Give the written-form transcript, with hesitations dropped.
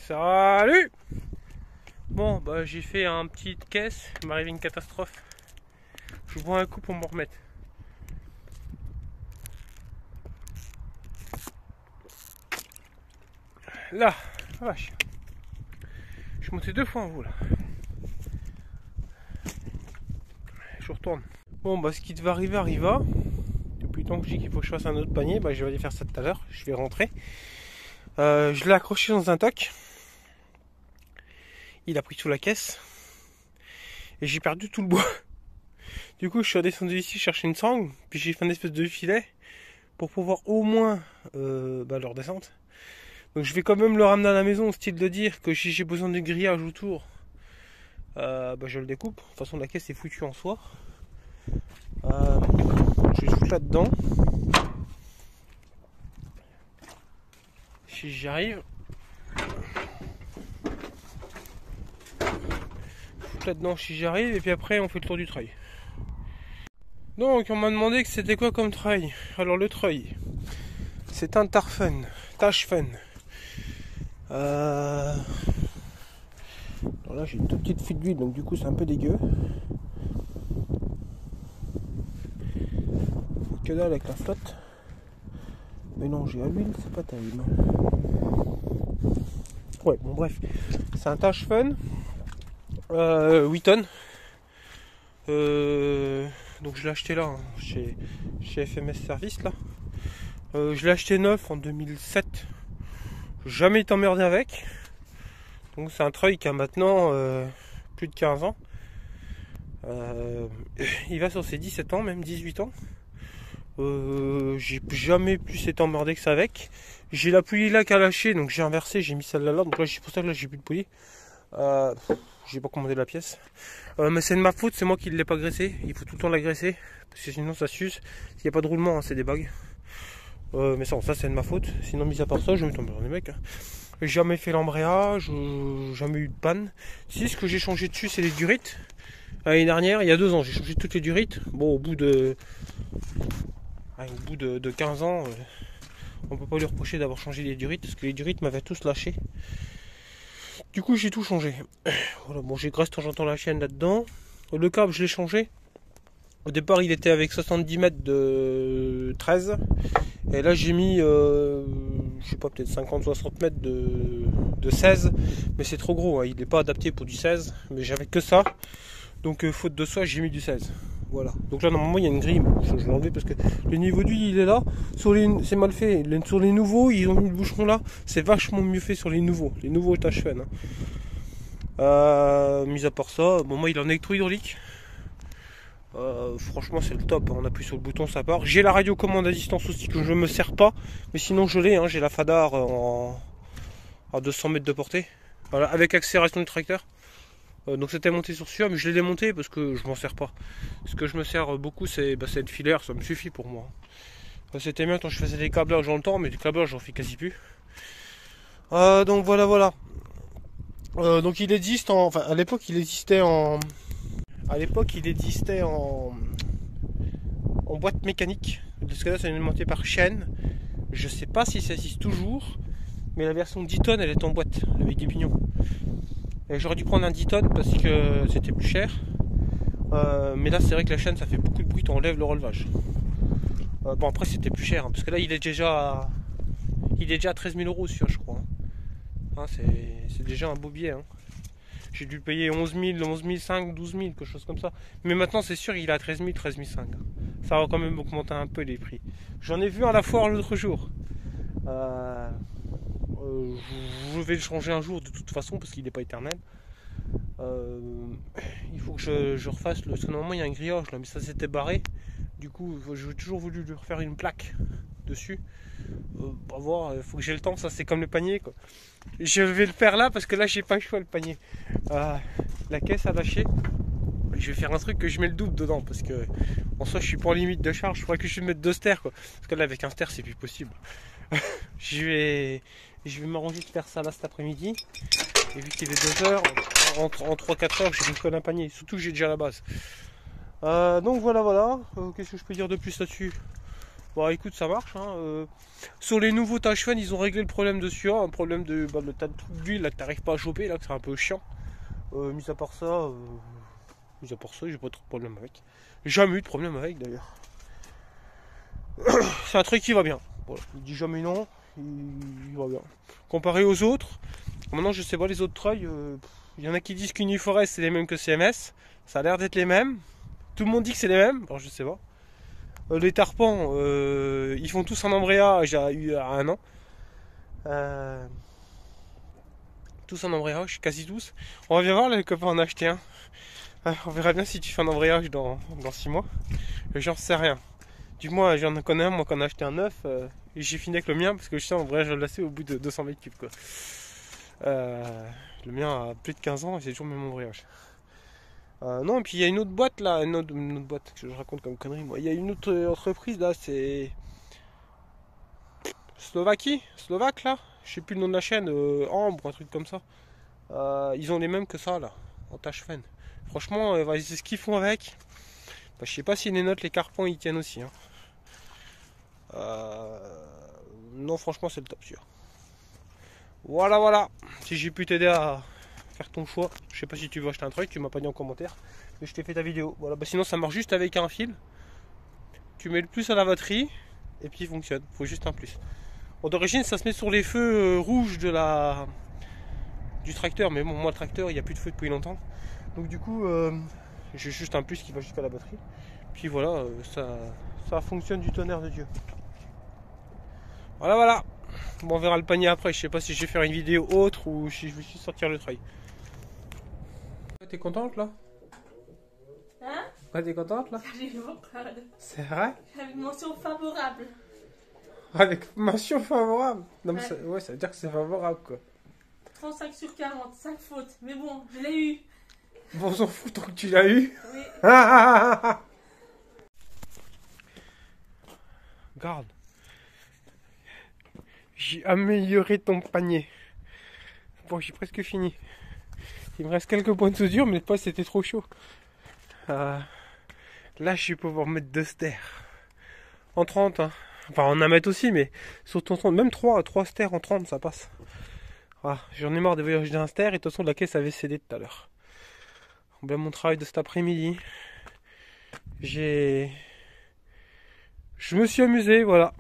Salut. Bon bah j'ai fait un petit caisse, il m'est arrivé une catastrophe. Je bois un coup pour me remettre. Là, vache. Je suis monté 2 fois en haut là. Je retourne. Bon bah ce qui devait arriver arriva. Depuis le temps que je dis qu'il faut que je fasse un autre panier, bah je vais aller faire ça tout à l'heure. Je vais rentrer. Je l'ai accroché dans un toc. Il a pris sous la caisse. Et j'ai perdu tout le bois. Du coup je suis redescendu ici chercher une sangle. Puis j'ai fait un espèce de filet. Pour pouvoir au moins le redescendre. Donc je vais quand même le ramener à la maison, style de dire que si j'ai besoin de grillage autour, je le découpe. De toute façon la caisse est foutue en soi. Je vais foutre là-dedans. Si j'y arrive. Foutre là-dedans si j'y arrive et puis après on fait le tour du treuil. Donc on m'a demandé que c'était quoi comme treuil. Alors le treuil, c'est un Tachfen. Alors là j'ai une toute petite fuite d'huile, donc du coup c'est un peu dégueu. Que dalle avec la flotte. Mélanger à l'huile, c'est pas terrible. Ouais, bon bref. C'est un Tachfen 8 tonnes. Donc je l'ai acheté là, hein, chez FMS Service là. Je l'ai acheté neuf en 2007. Jamais été emmerdé avec. Donc c'est un treuil qui a maintenant plus de 15 ans. Il va sur ses 17 ans, même 18 ans. J'ai jamais plus été emmerdé que ça avec. J'ai la poulie là qui a lâché, donc j'ai inversé, j'ai mis celle-là là. Donc là c'est pour ça que là j'ai plus de poulie. J'ai pas commandé la pièce. Mais c'est de ma faute, c'est moi qui ne l'ai pas graissé. Il faut tout le temps la graisser. Parce que sinon ça s'use. S'il n'y a pas de roulement, hein, c'est des bagues. Mais ça c'est de ma faute. Sinon, mis à part ça, je vais tomber dans les mecs. J'ai jamais fait l'embrayage, jamais eu de panne. Si, ce que j'ai changé dessus, c'est les durites. L'année dernière, il y a 2 ans, j'ai changé toutes les durites. Bon, au bout de 15 ans, on peut pas lui reprocher d'avoir changé les durites, parce que les durites m'avaient tous lâché. Du coup, j'ai tout changé. Voilà, bon, j'ai graisse quand j'entends la chaîne là-dedans. Le câble, je l'ai changé. Au départ, il était avec 70 mètres de 13. Et là, j'ai mis, je sais pas, peut-être 50-60 mètres de 16. Mais c'est trop gros, hein. Il n'est pas adapté pour du 16. Mais j'avais que ça. Donc, faute de ça, j'ai mis du 16. Voilà. Donc là, normalement, il y a une grille. Je l'ai enlevé parce que le niveau d'huile, il est là. C'est mal fait. Sur les nouveaux, ils ont mis le bouchon là. C'est vachement mieux fait sur les nouveaux. Les nouveaux Tachfen. Mis à part ça, bon, moi, il est en électro-hydraulique. Franchement c'est le top, on appuie sur le bouton, ça part. J'ai la radiocommande à distance aussi que je ne me sers pas, mais sinon je l'ai, hein, j'ai la Fadar à 200 mètres de portée, voilà, avec accélération du tracteur. Donc c'était monté sur celui-là, mais je l'ai démonté parce que je m'en sers pas. Ce que je me sers beaucoup c'est le filaire, ça me suffit pour moi. C'était bien quand je faisais des câblages dans le temps, mais du câblage j'en fais quasi plus. Donc voilà. Donc il existe enfin à l'époque il existait en boîte mécanique. Parce que là, c'est alimenté par chaîne. Je sais pas si ça existe toujours. Mais la version 10 tonnes, elle est en boîte avec des pignons. Et j'aurais dû prendre un 10 tonnes parce que c'était plus cher. Mais là, c'est vrai que la chaîne, ça fait beaucoup de bruit. On enlève le relevage. Bon, après, c'était plus cher. Hein, parce que là, il est déjà à 13 000 euros, je crois. Hein, c'est déjà un beau billet. Hein. J'ai dû le payer 11 000, 11 500, 12 000, quelque chose comme ça. Mais maintenant, c'est sûr, il est à 13 000, 13 500. Ça va quand même augmenter un peu les prix. J'en ai vu à la foire l'autre jour. Je vais le changer un jour de toute façon, parce qu'il n'est pas éternel. Il faut que je refasse parce que normalement, il y a un grillage là, mais ça s'était barré. Du coup, j'ai toujours voulu lui refaire une plaque dessus. Pour voir, il faut que j'ai le temps, ça c'est comme le panier quoi. Je vais le faire là parce que là j'ai pas le choix le panier. La caisse a lâché. Je vais faire un truc que je mets le double dedans parce que en soi je suis pas en limite de charge. Il faudrait que je mette 2 stères quoi. Parce que là avec un ster c'est plus possible. je vais m'arranger de faire ça là cet après-midi. Et vu qu'il est 2h, en 3-4 heures j'ai une un panier. Surtout que j'ai déjà la base. Donc voilà. Qu'est-ce que je peux dire de plus là-dessus? Bon écoute, ça marche. Hein. Sur les nouveaux Tachfen, ils ont réglé le problème de sueur, un problème de le tas de trucs d'huile là que t'arrives pas à choper, là que c'est un peu chiant. Mis à part ça, j'ai pas trop de problème avec. Jamais eu de problème avec d'ailleurs. C'est un truc qui va bien. Voilà. Il dit jamais non, il va bien. Comparé aux autres, maintenant je sais pas les autres treuils, il y en a qui disent qu'Uniforest c'est les mêmes que CMS. Ça a l'air d'être les mêmes. Tout le monde dit que c'est les mêmes, alors je sais pas. Les tarpans, ils font tous un embrayage à un an. Tous en embrayage, quasi tous. On va bien voir, là, les copains en a acheté un. On verra bien si tu fais un embrayage dans 6 mois. J'en sais rien. Du moins, j'en connais un, moi, qu'on a acheté un neuf. Et j'ai fini avec le mien parce que je sais, en vrai, je l'ai lassé au bout de 200 mètres cubes, quoi. Le mien a plus de 15 ans et c'est toujours le même embrayage. Non, et puis il y a une autre boîte là, une autre boîte que je raconte comme connerie, moi. Il y a une autre entreprise là, c'est Slovaque là. Je sais plus le nom de la chaîne, Ambre, un truc comme ça. Ils ont les mêmes que ça là, en Tachfen. Franchement, c'est ce qu'ils font avec. Bah, je sais pas si les notes, les carpons ils tiennent aussi. Hein. Non, franchement, c'est le top sûr. Voilà. Si j'ai pu t'aider à faire ton choix, je sais pas si tu veux acheter un truc, tu m'as pas dit en commentaire, mais je t'ai fait ta vidéo. Voilà, bah sinon ça marche juste avec un fil. Tu mets le plus à la batterie et puis il fonctionne. Faut juste un plus. Bon, d'origine, ça se met sur les feux rouges du tracteur, mais bon, moi le tracteur, il n'y a plus de feu depuis longtemps. Donc du coup, j'ai juste un plus qui va jusqu'à la batterie. Puis voilà, ça fonctionne du tonnerre de Dieu. Voilà. Bon, on verra le panier après. Je sais pas si je vais faire une vidéo autre ou si je vais juste sortir le treuil. T'es contente là? Hein? Ouais, t'es contente là? J'ai eu mon code. C'est vrai? Avec mention favorable. Avec mention favorable? Non, mais Ouais. ça veut dire que c'est favorable quoi. 35 sur 40, 5 fautes. Mais bon, je l'ai eu. Bon, on s'en fout tant que tu l'as eu. Oui. Regarde. J'ai amélioré ton panier. Bon, j'ai presque fini. Il me reste quelques points de soudure, mais pas c'était trop chaud. Là, je vais pouvoir mettre 2 stères. En 30, hein. Enfin, en 1 mètre aussi, mais surtout en 30. Même 3 stères en 30, ça passe. Voilà, j'en ai marre de voyager d'un stère, et de toute façon, la caisse avait cédé tout à l'heure. Bien, mon travail de cet après-midi. Je me suis amusé, voilà.